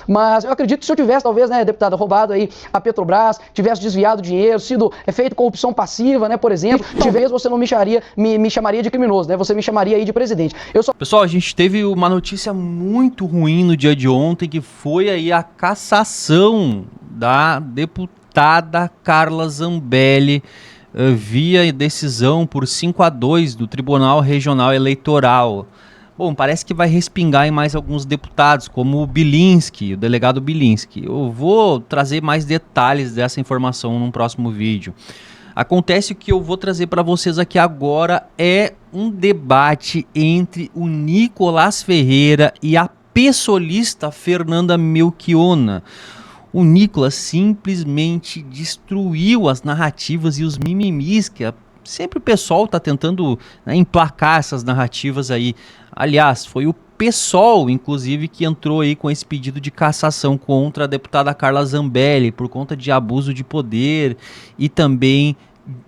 Mas eu acredito que se eu tivesse, talvez, né, deputada, roubado aí a Petrobras, tivesse desviado dinheiro, sido feito corrupção passiva, né, por exemplo, talvez você não me chamaria de criminoso, né? Você me chamaria aí de presidente. Pessoal, a gente teve uma notícia muito ruim no dia de ontem, que foi aí a cassação da deputada Carla Zambelli via decisão por 5-2 do Tribunal Regional Eleitoral. Bom, parece que vai respingar em mais alguns deputados, como o Bilinski, o delegado Bilinski. Eu vou trazer mais detalhes dessa informação num próximo vídeo. Acontece que eu vou trazer para vocês aqui agora é um debate entre o Nicolás Ferreira e a pessoalista Fernanda Melchiona. O Nicolás simplesmente destruiu as narrativas e os mimimis que sempre o pessoal está tentando, né, emplacar essas narrativas aí. Aliás, foi o PSOL, inclusive, que entrou aí com esse pedido de cassação contra a deputada Carla Zambelli por conta de abuso de poder e também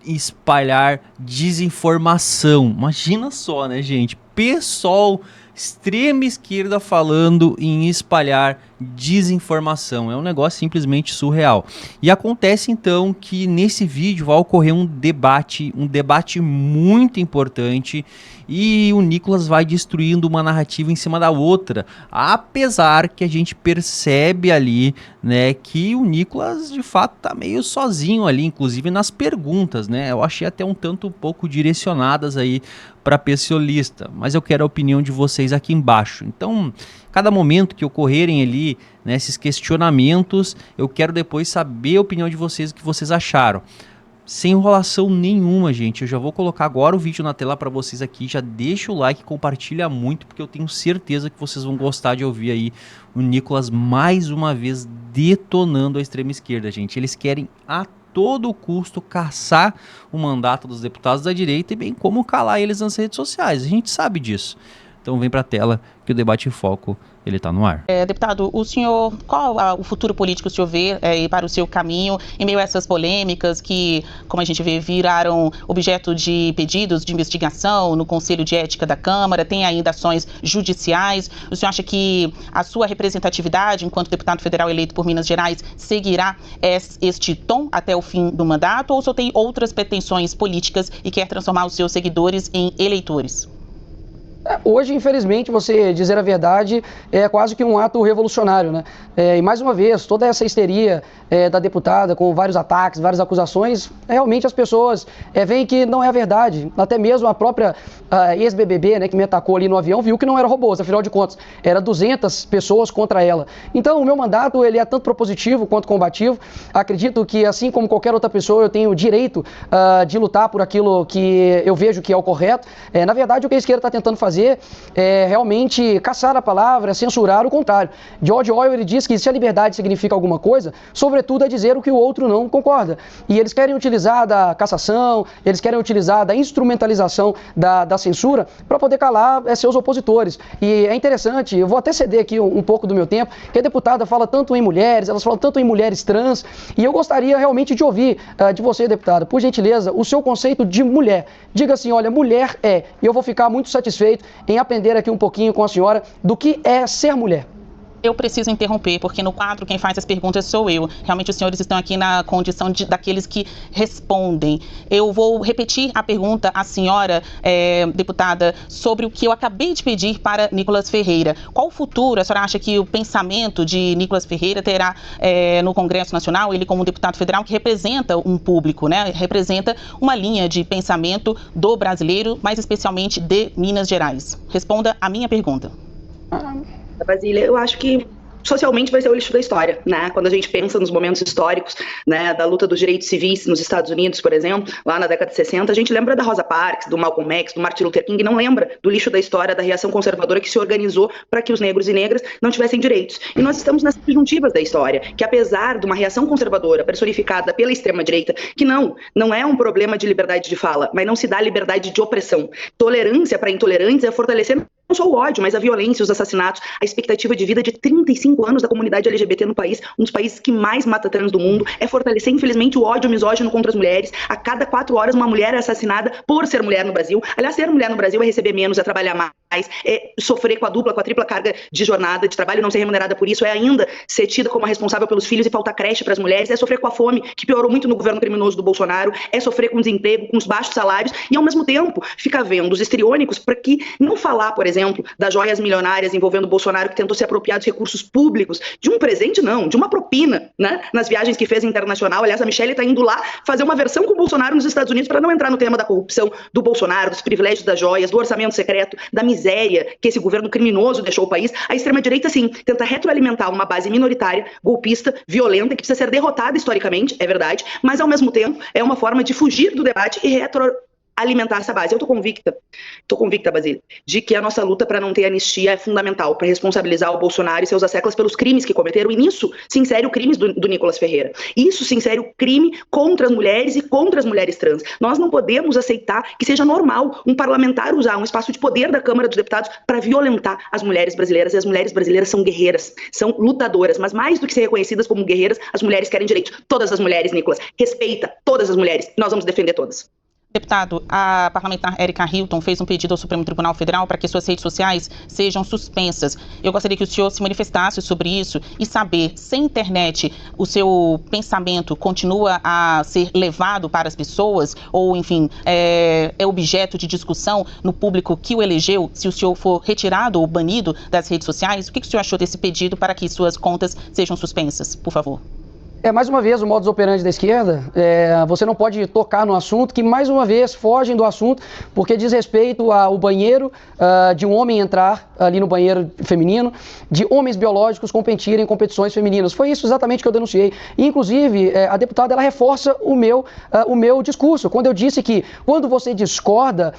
espalhar desinformação. Imagina só, né, gente? PSOL, extrema esquerda, falando em espalhar desinformação. É um negócio simplesmente surreal. E acontece então que nesse vídeo vai ocorrer um debate muito importante, e o Nicolás vai destruindo uma narrativa em cima da outra, apesar que a gente percebe ali, né, que o Nicolás de fato tá meio sozinho ali, inclusive nas perguntas, né? Eu achei até um pouco direcionadas aí para pessoalista, mas eu quero a opinião de vocês aqui embaixo. Então, cada momento que ocorrerem ali, né, esses questionamentos, eu quero depois saber a opinião de vocês, o que vocês acharam. Sem enrolação nenhuma, gente. Eu já vou colocar agora o vídeo na tela para vocês aqui. Já deixa o like, compartilha muito, porque eu tenho certeza que vocês vão gostar de ouvir aí o Nicolás mais uma vez detonando a extrema esquerda, gente. Eles querem a todo custo caçar o mandato dos deputados da direita e bem como calar eles nas redes sociais. A gente sabe disso. Então vem para a tela que o Debate em Foco ele está no ar. Deputado, o senhor, qual o futuro político o senhor vê para o seu caminho em meio a essas polêmicas que, como a gente vê, viraram objeto de pedidos de investigação no Conselho de Ética da Câmara, tem ainda ações judiciais? O senhor acha que a sua representatividade enquanto deputado federal eleito por Minas Gerais seguirá este tom até o fim do mandato, ou o senhor tem outras pretensões políticas e quer transformar os seus seguidores em eleitores? Hoje, infelizmente, você dizer a verdade é quase que um ato revolucionário, né? E mais uma vez, toda essa histeria da deputada com vários ataques, várias acusações, realmente as pessoas veem que não é a verdade. Até mesmo a própria ex-BBB, né, que me atacou ali no avião, viu que não era robôs, afinal de contas, era 200 pessoas contra ela. Então, o meu mandato ele é tanto propositivo quanto combativo. Acredito que, assim como qualquer outra pessoa, eu tenho o direito de lutar por aquilo que eu vejo que é o correto. Na verdade, o que a esquerda está tentando fazer é realmente caçar a palavra, censurar o contrário. George Orwell ele diz que se a liberdade significa alguma coisa, sobretudo é dizer o que o outro não concorda. E eles querem utilizar da cassação, eles querem utilizar da instrumentalização da censura para poder calar seus opositores. E é interessante, eu vou até ceder aqui um pouco do meu tempo, que a deputada fala tanto em mulheres, elas falam tanto em mulheres trans, e eu gostaria realmente de ouvir de você, deputada, por gentileza, o seu conceito de mulher. Diga assim, olha, mulher é, e eu vou ficar muito satisfeito em aprender aqui um pouquinho com a senhora do que é ser mulher. Eu preciso interromper, porque no quadro quem faz as perguntas sou eu. Realmente os senhores estão aqui na condição daqueles que respondem. Eu vou repetir a pergunta à senhora, deputada, sobre o que eu acabei de pedir para Nicolás Ferreira. Qual o futuro a senhora acha que o pensamento de Nicolás Ferreira terá no Congresso Nacional, ele como deputado federal que representa um público, né? Representa uma linha de pensamento do brasileiro, mais especialmente de Minas Gerais. Responda a minha pergunta. Basília, eu acho que socialmente vai ser o lixo da história, né? Quando a gente pensa nos momentos históricos, né, da luta dos direitos civis nos Estados Unidos, por exemplo, lá na década de 60, a gente lembra da Rosa Parks, do Malcolm X, do Martin Luther King, e não lembra do lixo da história, da reação conservadora que se organizou para que os negros e negras não tivessem direitos. E nós estamos nessas conjuntivas da história, que apesar de uma reação conservadora personificada pela extrema-direita, que não é um problema de liberdade de fala, mas não se dá liberdade de opressão. Tolerância para intolerantes é fortalecer só o ódio, mas a violência, os assassinatos, a expectativa de vida de 35 anos da comunidade LGBT no país, um dos países que mais mata trans do mundo, é fortalecer, infelizmente, o ódio misógino contra as mulheres. A cada 4 horas, uma mulher é assassinada por ser mulher no Brasil. Aliás, ser mulher no Brasil é receber menos, é trabalhar mais, é sofrer com a dupla, com a tripla carga de jornada de trabalho, não ser remunerada por isso, é ainda ser tida como a responsável pelos filhos e faltar creche para as mulheres, é sofrer com a fome, que piorou muito no governo criminoso do Bolsonaro, é sofrer com desemprego, com os baixos salários, e ao mesmo tempo ficar vendo os histriônicos para que não falar, por exemplo, das joias milionárias envolvendo o Bolsonaro, que tentou se apropriar dos recursos públicos, de um presente não, de uma propina, né, nas viagens que fez internacional. Aliás, a Michelle está indo lá fazer uma versão com o Bolsonaro nos Estados Unidos para não entrar no tema da corrupção do Bolsonaro, dos privilégios das joias, do orçamento secreto, da miséria que esse governo criminoso deixou o país. A extrema-direita, sim, tenta retroalimentar uma base minoritária, golpista, violenta, que precisa ser derrotada historicamente, é verdade, mas ao mesmo tempo é uma forma de fugir do debate e alimentar essa base. Eu tô convicta, Basília, de que a nossa luta para não ter anistia é fundamental, para responsabilizar o Bolsonaro e seus asseclas pelos crimes que cometeram, e nisso se insere o crime do Nicolas Ferreira. Isso se insere o crime contra as mulheres e contra as mulheres trans. Nós não podemos aceitar que seja normal um parlamentar usar um espaço de poder da Câmara dos Deputados para violentar as mulheres brasileiras, e as mulheres brasileiras são guerreiras, são lutadoras, mas mais do que ser reconhecidas como guerreiras, as mulheres querem direitos. Todas as mulheres, Nicolas, respeita todas as mulheres, nós vamos defender todas. Deputado, a parlamentar Érica Hilton fez um pedido ao Supremo Tribunal Federal para que suas redes sociais sejam suspensas. Eu gostaria que o senhor se manifestasse sobre isso e saber, sem internet, o seu pensamento continua a ser levado para as pessoas ou, enfim, é objeto de discussão no público que o elegeu, se o senhor for retirado ou banido das redes sociais? O que o senhor achou desse pedido para que suas contas sejam suspensas, por favor? Mais uma vez, o modus operandi da esquerda, você não pode tocar no assunto, que mais uma vez fogem do assunto, porque diz respeito ao banheiro, de um homem entrar ali no banheiro feminino, de homens biológicos competirem em competições femininas. Foi isso exatamente que eu denunciei. E, inclusive, a deputada, ela reforça o meu discurso, quando eu disse que, quando você discorda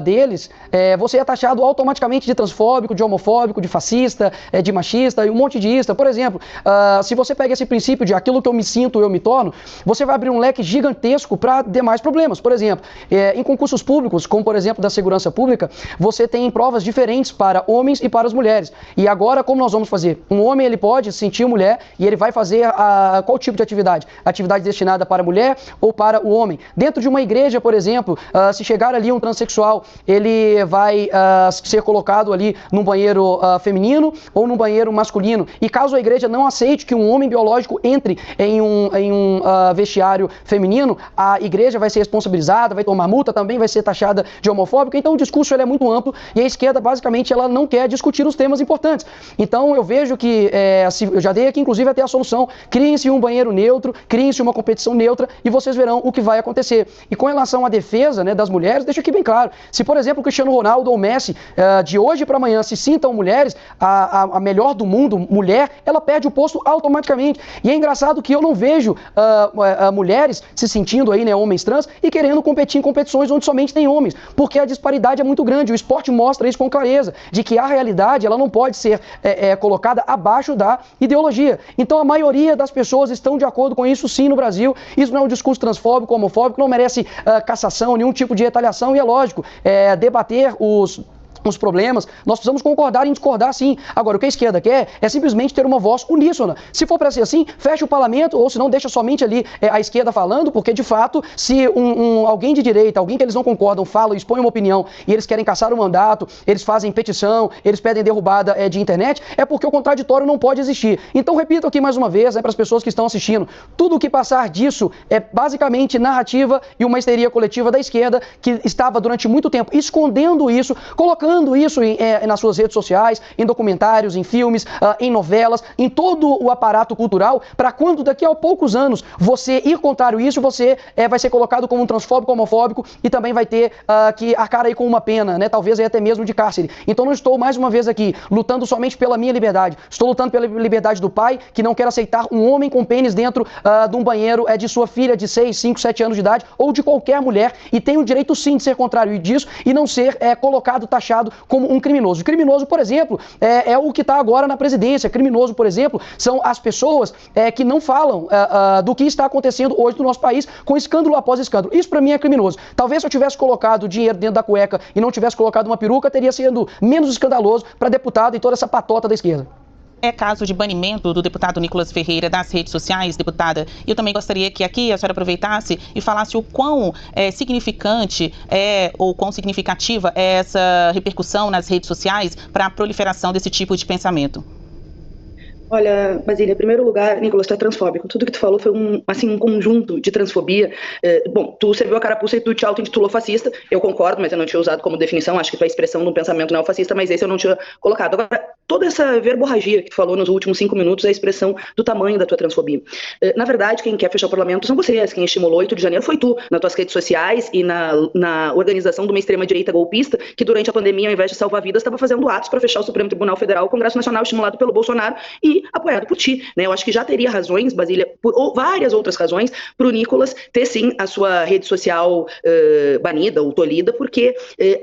deles, você é taxado automaticamente de transfóbico, de homofóbico, de fascista, de machista e um monte de ista. Por exemplo, se você pega esse princípio de aquilo que eu me sinto, eu me torno, você vai abrir um leque gigantesco para demais problemas. Por exemplo, em concursos públicos, como por exemplo da segurança pública, você tem provas diferentes para homens e para as mulheres. E agora, como nós vamos fazer? Um homem, ele pode se sentir mulher e ele vai fazer qual tipo de atividade? Atividade destinada para a mulher ou para o homem? Dentro de uma igreja, por exemplo, se chegar ali um transexual, ele vai ser colocado ali num banheiro feminino ou num banheiro masculino. E caso a igreja não aceite que um homem biológico entre em um vestiário feminino, a igreja vai ser responsabilizada, vai tomar multa, também vai ser taxada de homofóbica. Então o discurso ele é muito amplo e a esquerda basicamente ela não quer discutir os temas importantes. Então eu vejo que, eu já dei aqui inclusive até a solução, criem-se um banheiro neutro, criem-se uma competição neutra e vocês verão o que vai acontecer. E com relação à defesa, né, das mulheres, deixa aqui bem claro, se por exemplo o Cristiano Ronaldo ou o Messi de hoje para amanhã se sintam mulheres, a melhor do mundo, mulher, ela perde o posto automaticamente. E é engraçado que eu não vejo mulheres se sentindo aí, né, homens trans, e querendo competir em competições onde somente tem homens, porque a disparidade é muito grande. O esporte mostra isso com clareza, de que a realidade ela não pode ser colocada abaixo da ideologia. Então a maioria das pessoas estão de acordo com isso sim no Brasil. Isso não é um discurso transfóbico, homofóbico, não merece cassação, nenhum tipo de retaliação, e é lógico, debater os problemas, nós precisamos concordar em discordar sim. Agora, o que a esquerda quer é simplesmente ter uma voz uníssona. Se for para ser assim, fecha o parlamento, ou se não, deixa somente ali a esquerda falando, porque de fato, se alguém de direita, alguém que eles não concordam, fala, expõe uma opinião e eles querem caçar o mandato, eles fazem petição, eles pedem derrubada de internet, é porque o contraditório não pode existir. Então, repito aqui mais uma vez, para as pessoas que estão assistindo, tudo o que passar disso é basicamente narrativa e uma histeria coletiva da esquerda que estava durante muito tempo escondendo isso, colocando isso nas suas redes sociais, em documentários, em filmes, em novelas, em todo o aparato cultural, para quando daqui a poucos anos você ir contrário isso, você vai ser colocado como um transfóbico, homofóbico e também vai ter que arcar aí com uma pena, né, talvez aí até mesmo de cárcere. Então não estou mais uma vez aqui lutando somente pela minha liberdade, estou lutando pela liberdade do pai que não quer aceitar um homem com pênis dentro de um banheiro de sua filha de 6, 5, 7 anos de idade ou de qualquer mulher, e tem o direito sim de ser contrário disso e não ser colocado, taxado apontado como um criminoso. O criminoso, por exemplo, é o que está agora na presidência. Criminoso, por exemplo, são as pessoas que não falam do que está acontecendo hoje no nosso país, com escândalo após escândalo. Isso para mim é criminoso. Talvez se eu tivesse colocado dinheiro dentro da cueca e não tivesse colocado uma peruca, teria sido menos escandaloso para deputado e toda essa patota da esquerda. É caso de banimento do deputado Nicolas Ferreira das redes sociais, deputada. E eu também gostaria que aqui a senhora aproveitasse e falasse o quão significante ou quão significativa é essa repercussão nas redes sociais para a proliferação desse tipo de pensamento. Olha, Basília, em primeiro lugar, Nicolas, tu é transfóbico. Tudo que tu falou foi um conjunto de transfobia. Bom, tu serviu a carapuça e tu te auto-intitulou fascista. Eu concordo, mas eu não tinha usado como definição. Acho que tua expressão de um pensamento neofascista, mas esse eu não tinha colocado. Agora, toda essa verborragia que tu falou nos últimos 5 minutos é a expressão do tamanho da tua transfobia. Na verdade, quem quer fechar o parlamento são vocês. Quem estimulou 8 de janeiro foi tu, nas tuas redes sociais e na organização de uma extrema-direita golpista que durante a pandemia, ao invés de salvar vidas, estava fazendo atos para fechar o Supremo Tribunal Federal, o Congresso Nacional, estimulado pelo Bolsonaro e apoiado por ti, né? Eu acho que já teria razões, Basília, ou várias outras razões, para o Nicolas ter sim a sua rede social banida ou tolhida, porque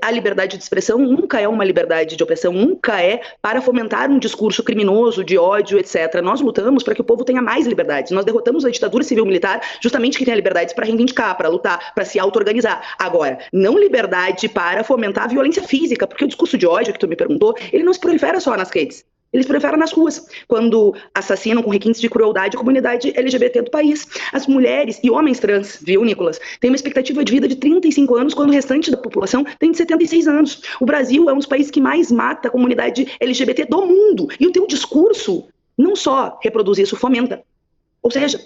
a liberdade de expressão nunca é uma liberdade de opressão, nunca é para fomentar um discurso criminoso, de ódio, etc. Nós lutamos para que o povo tenha mais liberdades. Nós derrotamos a ditadura civil-militar justamente que tenha liberdades para reivindicar, para lutar, para se auto-organizar. Agora, não liberdade para fomentar a violência física, porque o discurso de ódio que tu me perguntou, ele não se prolifera só nas redes. Eles proliferam nas ruas, quando assassinam com requintes de crueldade a comunidade LGBT do país. As mulheres e homens trans, viu, Nicolas, têm uma expectativa de vida de 35 anos, quando o restante da população tem de 76 anos. O Brasil é um dos países que mais mata a comunidade LGBT do mundo. E o teu discurso não só reproduz isso, fomenta. Ou seja,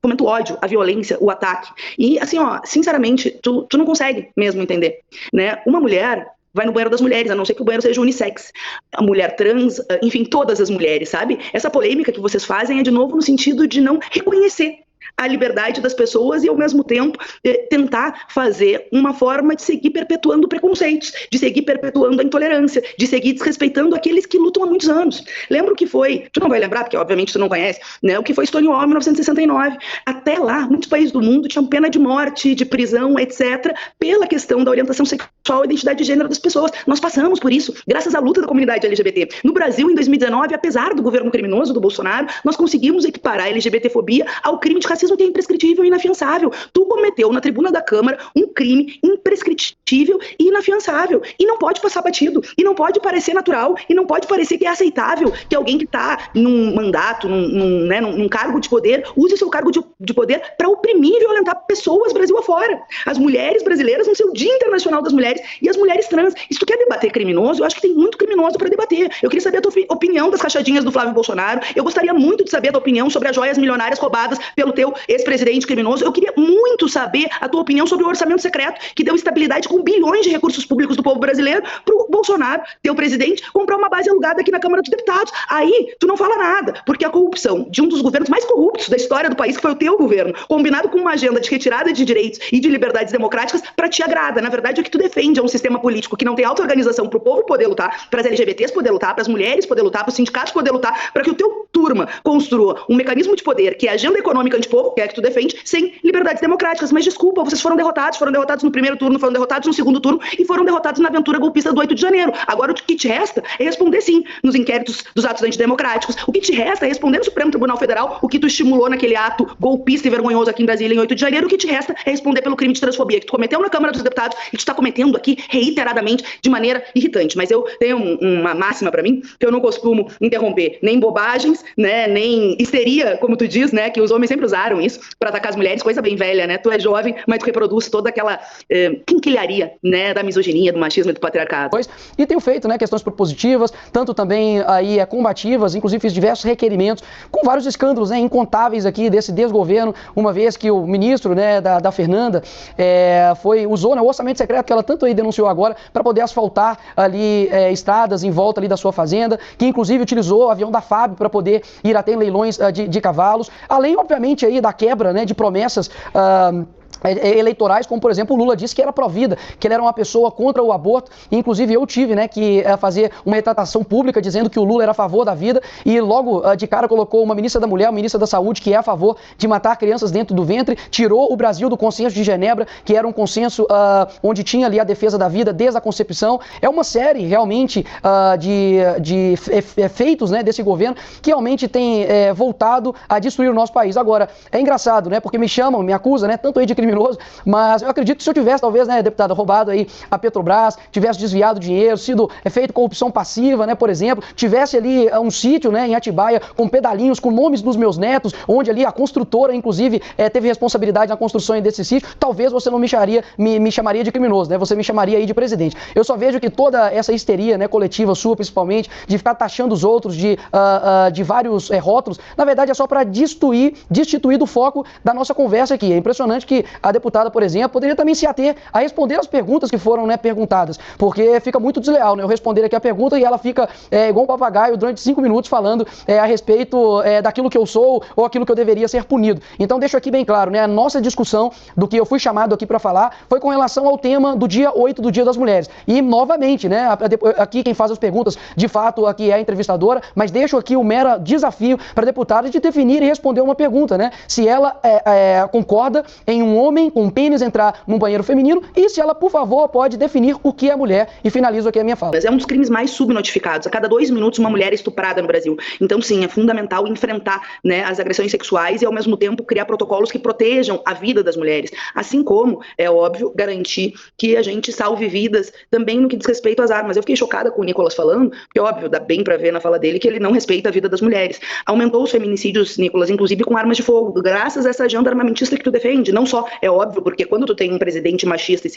fomenta o ódio, a violência, o ataque. E, assim, sinceramente, tu não consegue mesmo entender, né? Uma mulher vai no banheiro das mulheres, a não ser que o banheiro seja unissex. A mulher trans, enfim, todas as mulheres, sabe? Essa polêmica que vocês fazem é, de novo, no sentido de não reconhecer a liberdade das pessoas e, ao mesmo tempo, tentar fazer uma forma de seguir perpetuando preconceitos, de seguir perpetuando a intolerância, de seguir desrespeitando aqueles que lutam há muitos anos. Lembra o que foi, tu não vai lembrar, porque obviamente tu não conhece, né, o que foi Stonewall em 1969. Até lá, muitos países do mundo tinham pena de morte, de prisão, etc., pela questão da orientação sexual e identidade de gênero das pessoas. Nós passamos por isso, graças à luta da comunidade LGBT. No Brasil, em 2019, apesar do governo criminoso do Bolsonaro, nós conseguimos equiparar a LGBTfobia ao crime de racismo, que é imprescritível e inafiançável. Tu cometeu na tribuna da Câmara um crime imprescritível e inafiançável. E não pode passar batido. E não pode parecer natural. E não pode parecer que é aceitável que alguém que está num mandato, num cargo de poder, use o seu cargo de poder para oprimir e violentar pessoas Brasil afora. As mulheres brasileiras no seu Dia Internacional das Mulheres e as mulheres trans. E se tu quer debater criminoso, eu acho que tem muito criminoso para debater. Eu queria saber a tua opinião das rachadinhas do Flávio Bolsonaro. Eu gostaria muito de saber a tua opinião sobre as joias milionárias roubadas pelo teu ex-presidente criminoso. Eu queria muito saber a tua opinião sobre o orçamento secreto que deu estabilidade com bilhões de recursos públicos do povo brasileiro pro Bolsonaro, teu presidente, comprar uma base alugada aqui na Câmara dos Deputados. Aí, tu não fala nada, porque a corrupção de um dos governos mais corruptos da história do país, que foi o teu governo, combinado com uma agenda de retirada de direitos e de liberdades democráticas, para ti agrada. Na verdade, o que tu defende é um sistema político que não tem auto-organização pro povo poder lutar, para as LGBTs poder lutar, para as mulheres poder lutar, para os sindicatos poder lutar, para que o teu turma construa um mecanismo de poder, que é a agenda econômica antipovo, que é a que tu defende, sem liberdades democráticas. Mas desculpa, vocês foram derrotados no primeiro turno, foram derrotados no segundo turno e foram derrotados na aventura golpista do 8 de janeiro. Agora o que te resta é responder sim nos inquéritos dos atos antidemocráticos. O que te resta é responder no Supremo Tribunal Federal o que tu estimulou naquele ato golpista e vergonhoso aqui em Brasília em 8 de janeiro. O que te resta é responder pelo crime de transfobia que tu cometeu na Câmara dos Deputados e que tu está cometendo aqui reiteradamente de maneira irritante. Mas eu tenho uma máxima para mim, que eu não costumo interromper nem bobagens, né, nem histeria, como tu diz, né, que os homens sempre usaram isso para atacar as mulheres, coisa bem velha, né? Tu é jovem, mas tu reproduz toda aquela quinquilharia, né, da misoginia, do machismo e do patriarcado. E tenho feito, né, questões propositivas, tanto também aí combativas, inclusive fiz diversos requerimentos, com vários escândalos, né, incontáveis aqui desse desgoverno, uma vez que o ministro, né, da Fernanda usou, né, o orçamento secreto que ela tanto aí denunciou agora para poder asfaltar ali estradas em volta ali da sua fazenda, que inclusive utilizou o avião da FAB para poder ir até leilões de cavalos, além obviamente aí da quebra, né, de promessas eleitorais, como por exemplo o Lula disse que era pró-vida, que ele era uma pessoa contra o aborto, e, inclusive eu tive, né, que fazer uma retratação pública dizendo que o Lula era a favor da vida, e logo de cara colocou uma ministra da Mulher, uma ministra da Saúde, que é a favor de matar crianças dentro do ventre, tirou o Brasil do consenso de Genebra, que era um consenso onde tinha ali a defesa da vida desde a concepção. É uma série realmente de efeitos, né, desse governo que realmente tem voltado a destruir o nosso país. Agora, é engraçado, né, porque me chamam, me acusam, né, tanto aí de criminoso, mas eu acredito que se eu tivesse, talvez, né, deputada, roubado aí a Petrobras, tivesse desviado dinheiro, sido feito corrupção passiva, né, por exemplo, tivesse ali um sítio, né, em Atibaia, com pedalinhos, com nomes dos meus netos, onde ali a construtora, inclusive, teve responsabilidade na construção desse sítio, talvez você não me chamaria de criminoso, né, você me chamaria aí de presidente. Eu só vejo que toda essa histeria, né, coletiva sua, principalmente, de ficar taxando os outros de vários rótulos, na verdade é só para destituir do foco da nossa conversa aqui. É impressionante que a deputada, por exemplo, poderia também se ater a responder as perguntas que foram, né, perguntadas, porque fica muito desleal, né, eu responder aqui a pergunta e ela fica igual um papagaio durante 5 minutos falando a respeito daquilo que eu sou ou aquilo que eu deveria ser punido. Então deixo aqui bem claro, né, a nossa discussão do que eu fui chamado aqui para falar foi com relação ao tema do dia 8 do Dia das Mulheres. E novamente, né, aqui quem faz as perguntas, de fato, aqui é a entrevistadora, mas deixo aqui o mero desafio para a deputada de definir e responder uma pergunta, né, se ela concorda em um homem com pênis entrar num banheiro feminino e se ela, por favor, pode definir o que é mulher. E finalizo aqui a minha fala. É um dos crimes mais subnotificados. A cada 2 minutos uma mulher é estuprada no Brasil. Então, sim, é fundamental enfrentar, né, as agressões sexuais e, ao mesmo tempo, criar protocolos que protejam a vida das mulheres. Assim como, é óbvio, garantir que a gente salve vidas também no que diz respeito às armas. Eu fiquei chocada com o Nicolas falando, porque, óbvio, dá bem pra ver na fala dele que ele não respeita a vida das mulheres. Aumentou os feminicídios, Nicolas, inclusive com armas de fogo, graças a essa agenda armamentista que tu defende. Não só, é óbvio, porque quando tu tem um presidente machista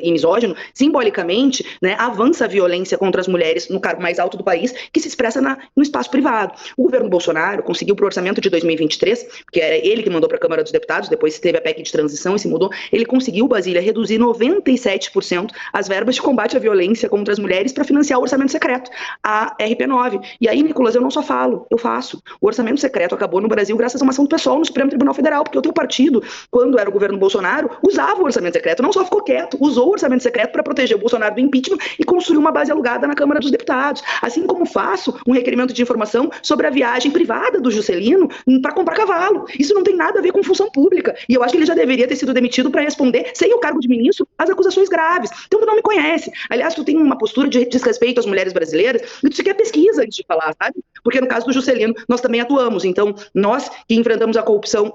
e misógino, simbolicamente, né, avança a violência contra as mulheres no cargo mais alto do país, que se expressa no espaço privado. O governo Bolsonaro conseguiu pro orçamento de 2023, que é ele que mandou para a Câmara dos Deputados, depois teve a PEC de transição e se mudou, ele conseguiu, Basília, reduzir 97% as verbas de combate à violência contra as mulheres para financiar o orçamento secreto, a RP9. E aí, Nicolas, eu não só falo, eu faço. O orçamento secreto acabou no Brasil graças a uma ação do PSOL no Supremo Tribunal Federal, porque o teu partido, quando era o governo Bolsonaro, usava o orçamento secreto, não só ficou quieto, usou o orçamento secreto para proteger o Bolsonaro do impeachment e construiu uma base alugada na Câmara dos Deputados. Assim como faço um requerimento de informação sobre a viagem privada do Juscelino para comprar cavalo. Isso não tem nada a ver com função pública. E eu acho que ele já deveria ter sido demitido para responder, sem o cargo de ministro, às acusações graves. Então tu não me conhece. Aliás, tu tem uma postura de desrespeito às mulheres brasileiras e tu sequer pesquisa antes de falar, sabe? Porque no caso do Juscelino, nós também atuamos. Então, nós que enfrentamos a corrupção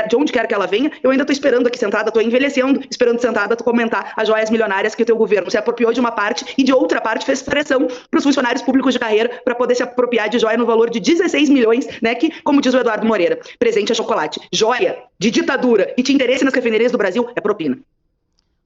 de onde quer que ela venha, eu ainda estou esperando aqui sentada, estou envelhecendo, esperando sentada tu comentar as joias milionárias que o teu governo se apropriou de uma parte e de outra parte fez pressão para os funcionários públicos de carreira para poder se apropriar de joia no valor de 16 milhões, né, que, como diz o Eduardo Moreira, presente é chocolate. Joia de ditadura e de interesse nas refinarias do Brasil é propina.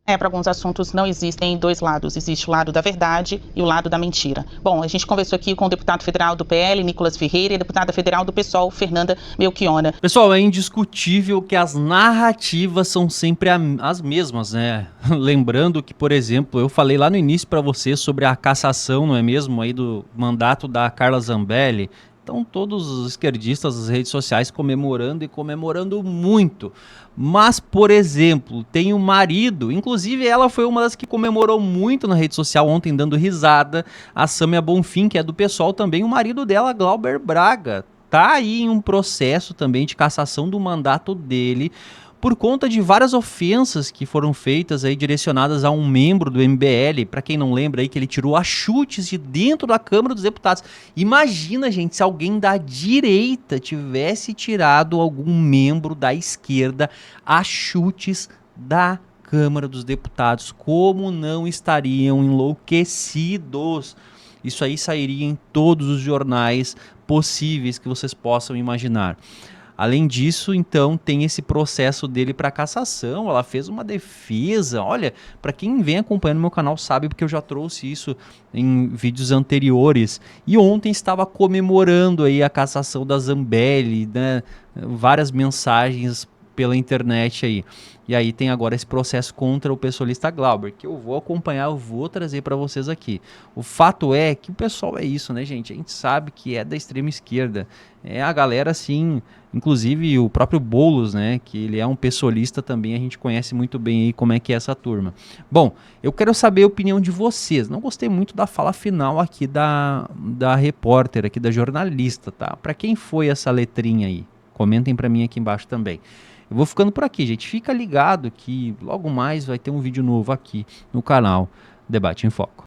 Para alguns assuntos não existem dois lados, existe o lado da verdade e o lado da mentira. Bom, a gente conversou aqui com o deputado federal do PL, Nicolas Ferreira, e a deputada federal do PSOL, Fernanda Melchiona. Pessoal, é indiscutível que as narrativas são sempre as mesmas, né? Lembrando que, por exemplo, eu falei lá no início para você sobre a cassação, não é mesmo, aí do mandato da Carla Zambelli. Então todos os esquerdistas das redes sociais comemorando e comemorando muito. Mas, por exemplo, tem o marido, inclusive ela foi uma das que comemorou muito na rede social ontem, dando risada, a Sâmia Bonfim, que é do PSOL também, o marido dela, Glauber Braga, tá aí em um processo também de cassação do mandato dele, por conta de várias ofensas que foram feitas aí, direcionadas a um membro do MBL, para quem não lembra aí, que ele tirou a chutes de dentro da Câmara dos Deputados. Imagina, gente, se alguém da direita tivesse tirado algum membro da esquerda a chutes da Câmara dos Deputados, como não estariam enlouquecidos? Isso aí sairia em todos os jornais possíveis que vocês possam imaginar. Além disso, então, tem esse processo dele para cassação. Ela fez uma defesa. Olha, para quem vem acompanhando meu canal sabe, porque eu já trouxe isso em vídeos anteriores. E ontem estava comemorando aí a cassação da Zambelli, né? Várias mensagens pela internet aí. E aí tem agora esse processo contra o pessoalista Glauber, que eu vou acompanhar, eu vou trazer para vocês aqui. O fato é que o pessoal é isso, né, gente? A gente sabe que é da extrema esquerda. É a galera, assim, inclusive o próprio Boulos, né, que ele é um pessoalista também, a gente conhece muito bem aí como é que é essa turma. Bom, eu quero saber a opinião de vocês. Não gostei muito da fala final aqui da repórter, aqui da jornalista, tá? Para quem foi essa letrinha aí? Comentem para mim aqui embaixo também. Eu vou ficando por aqui, gente. Fica ligado que logo mais vai ter um vídeo novo aqui no canal Debate em Foco.